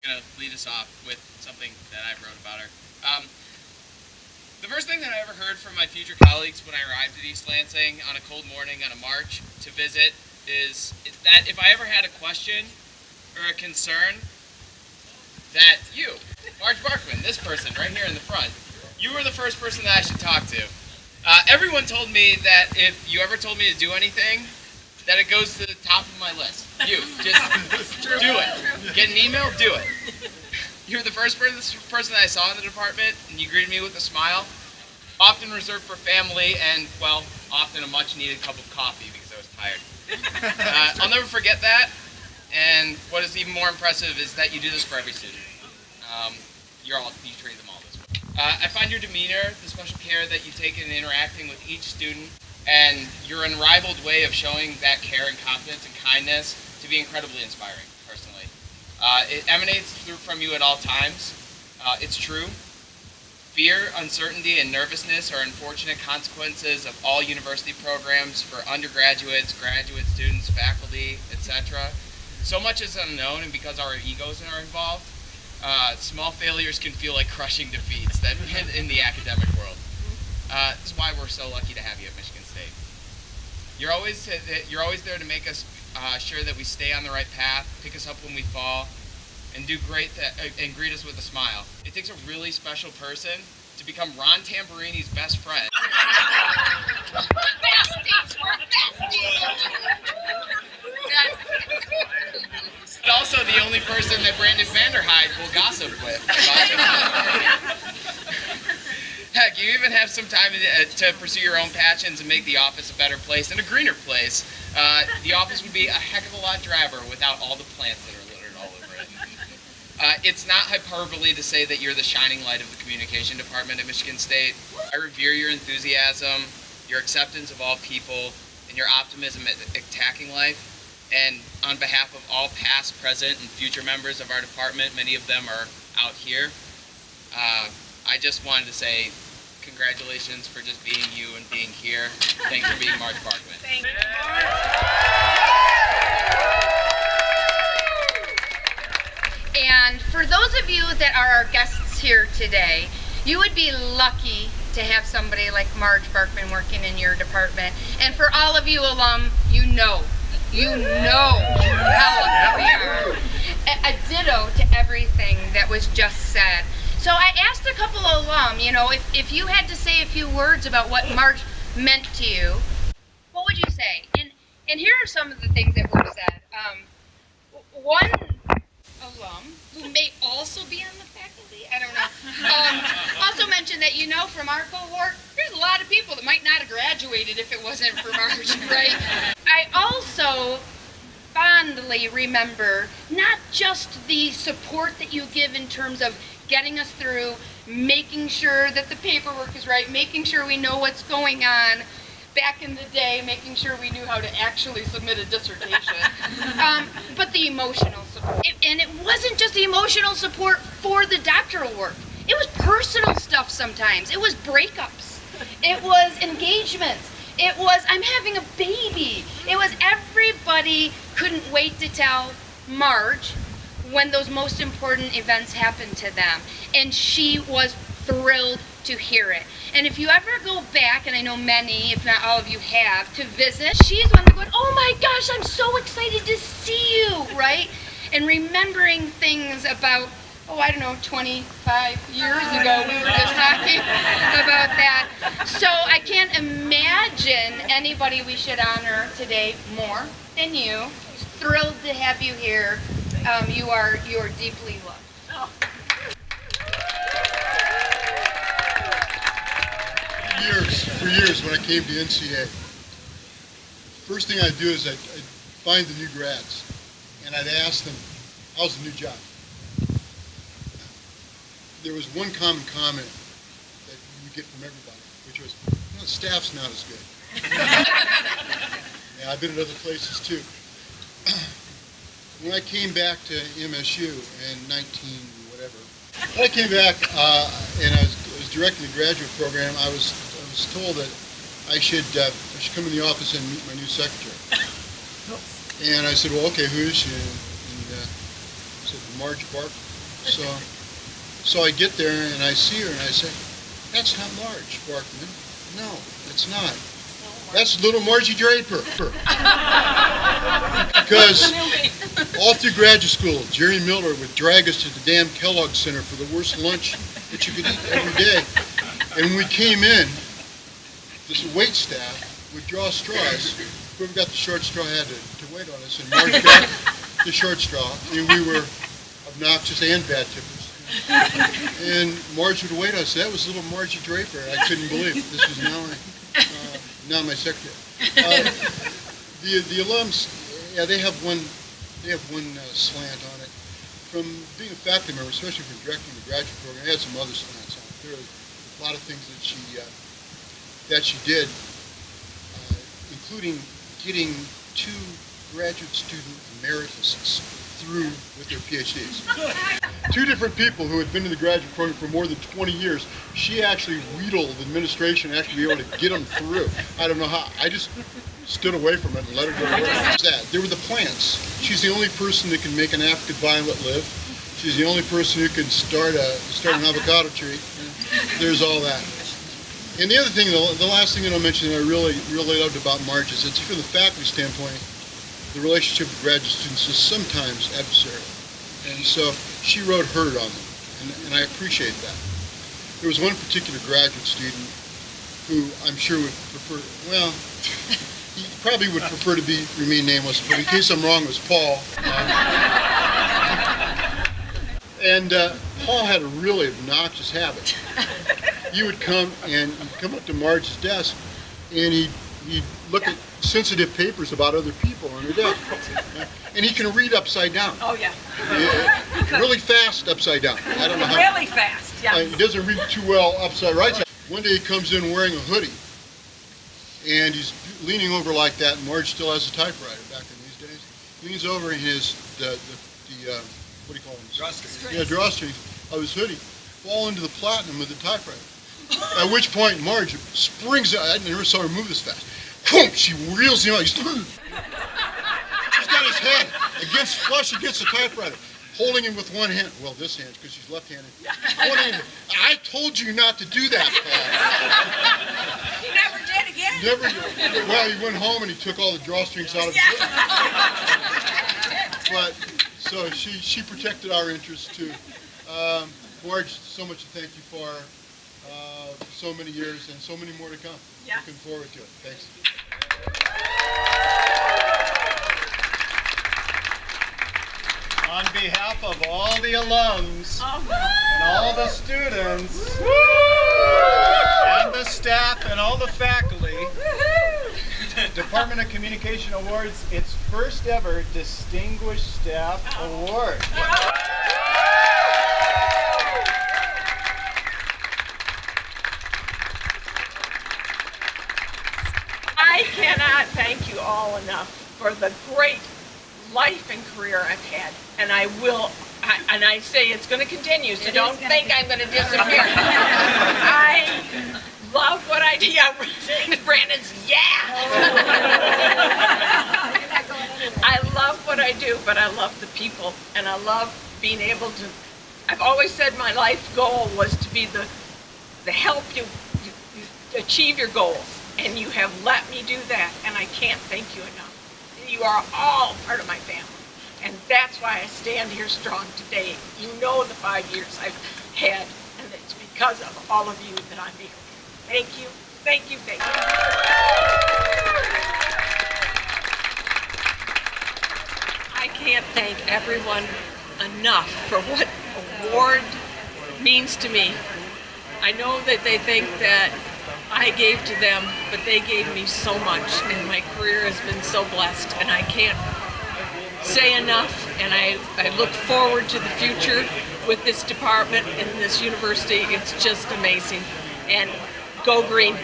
Going to lead us off with something that I wrote about her. The first thing that I ever heard from my future colleagues when I arrived at East Lansing on a cold morning on a march to visit is that if I ever had a question or a concern, that you, Marge Barkman, this person right here in the front, you were the first person that I should talk to. Everyone told me that if you ever told me to do anything, that it goes to the top of my list. You, just do it. Get an email, do it. You were the first person that I saw in the department, and you greeted me with a smile. Often reserved for family, and, well, often a much-needed cup of coffee because I was tired. I'll never forget that, and what is even more impressive is that you do this for every student. You treat them all this way. I find your demeanor, the special care that you take in interacting with each student, and your unrivaled way of showing that care and confidence and kindness to be incredibly inspiring, personally. It emanates from you at all times. It's true. Fear, uncertainty, and nervousness are unfortunate consequences of all university programs for undergraduates, graduate students, faculty, etc. So much is unknown, and because our egos are involved, small failures can feel like crushing defeats that in the academic world. That's why we're so lucky to have you at Michigan State. You're always there to make us sure that we stay on the right path, pick us up when we fall, and do great and greet us with a smile. It takes a really special person to become Ron Tamburini's best friend. But also the only person that Brandon Vanderhyde will gossip with. Heck, you even have some time to pursue your own passions and make the office a better place and a greener place. The office would be a heck of a lot drabber without all the plants that are littered all over it. It's not hyperbole to say that you're the shining light of the communication department at Michigan State. I revere your enthusiasm, your acceptance of all people, and your optimism at attacking life. And on behalf of all past, present, and future members of our department, many of them are out here, I just wanted to say congratulations for just being you and being here. Thanks for being Marge Barkman. Thank you. And for those of you that are our guests here today, you would be lucky to have somebody like Marge Barkman working in your department. And for all of you alum, you know how lucky we are. A ditto to everything that was just said. So I asked a couple of alum, if you had to say a few words about what Marge meant to you, what would you say? And here are some of the things that were said. One alum, who may also be on the faculty, I don't know, also mentioned that, from our cohort, there's a lot of people that might not have graduated if it wasn't for Marge, right? I also fondly remember not just the support that you give in terms of getting us through, making sure that the paperwork is right, making sure we know what's going on. Back in the day, making sure we knew how to actually submit a dissertation. But the emotional support. And it wasn't just the emotional support for the doctoral work. It was personal stuff sometimes. It was breakups. It was engagements. It was, I'm having a baby. It was everybody couldn't wait to tell Marge when those most important events happened to them. And she was thrilled to hear it. And if you ever go back, and I know many, if not all of you have, to visit, she's one that going, oh my gosh, I'm so excited to see you, right? And remembering things about, 25 years ago, we were just talking about that. So I can't imagine anybody we should honor today more than you. Thrilled to have you here. You are deeply loved. Oh. For years, when I came to NCA, first thing I'd do is I'd find the new grads, and I'd ask them, how's the new job? There was one common comment that you get from everybody, which was, the staff's not as good. Yeah, I've been at other places too. When I came back to MSU in when I came back and I was directing the graduate program, I was told that I should come in the office and meet my new secretary. And I said, well, okay, who is she? And I said, Marge Barkman. So I get there and I see her and I say, "That's not Marge Barkman. No, it's not. That's little Margie Draper." Because all through graduate school, Jerry Miller would drag us to the damn Kellogg Center for the worst lunch that you could eat every day. And when we came in, this wait staff would draw straws. Whoever got the short straw had to wait on us, and Marge got the short straw. And we were obnoxious and bad tippers. And Marge would wait on us. That was little Margie Draper. I couldn't believe it. This was now my secretary. The alums, yeah, they have one slant on it. From being a faculty member, especially from directing the graduate program, I had some other slants on it. There were a lot of things that she did, including getting 2 graduate student emeritus through with their PhDs. 2 different people who had been in the graduate program for more than 20 years. She actually wheedled the administration to actually be able to get them through. I don't know how. I just stood away from it and let her go. There were the plants. She's the only person that can make an African violet live. She's the only person who can start an avocado tree. There's all that. And the other thing, the last thing that I'll mention that I really loved about Marge is that from the faculty standpoint, the relationship with graduate students is sometimes adversarial. And so she wrote herd on them, and I appreciate that. There was one particular graduate student who I'm sure would prefer, well, he probably would prefer to remain nameless, but in case I'm wrong, it was Paul. And Paul had a really obnoxious habit. You would come up to Marge's desk, and he'd look at sensitive papers about other people on her desk. And he can read upside down. Oh, yeah. Really fast upside down. I don't know how. Really fast, yeah. He doesn't read too well upside right side. One day he comes in wearing a hoodie, and he's leaning over like that, and Marge still has a typewriter back in these days. He leans over and his, what do you call them? Drawstrings. Yeah, drawstrings of his hoodie fall into the platinum of the typewriter. At which point Marge springs out. I never saw her move this fast. She reels him out. He's got his head flush against the typewriter, holding him with one hand. Well, this hand, because she's left-handed. One hand. I told you not to do that, Paul. He never did again? Never. Well, he went home and he took all the drawstrings out of his hoodie. But, so she protected our interests, too. Marge, so much to thank you for so many years and so many more to come. Yeah. Looking forward to it. Thanks. On behalf of all the alums and all the students and the staff and all the faculty, Department of Communication awards its first ever Distinguished Staff Award. I cannot thank you all enough for the great life and career I've had, and I say it's going to continue, so don't think I'm going to disappear. I love what I do. Yeah, Brandon's, I love what I do, but I love the people, and I love being able to, I've always said my life goal was to be the help you achieve your goals. And you have let me do that, and I can't thank you enough. You are all part of my family, and that's why I stand here strong today. You know the 5 years I've had, and it's because of all of you that I'm here. Thank you, thank you, thank you. I can't thank everyone enough for what award means to me. I know that they think that I gave to them, but they gave me so much, and my career has been so blessed, and I can't say enough, and I look forward to the future with this department and this university. It's just amazing, and go green.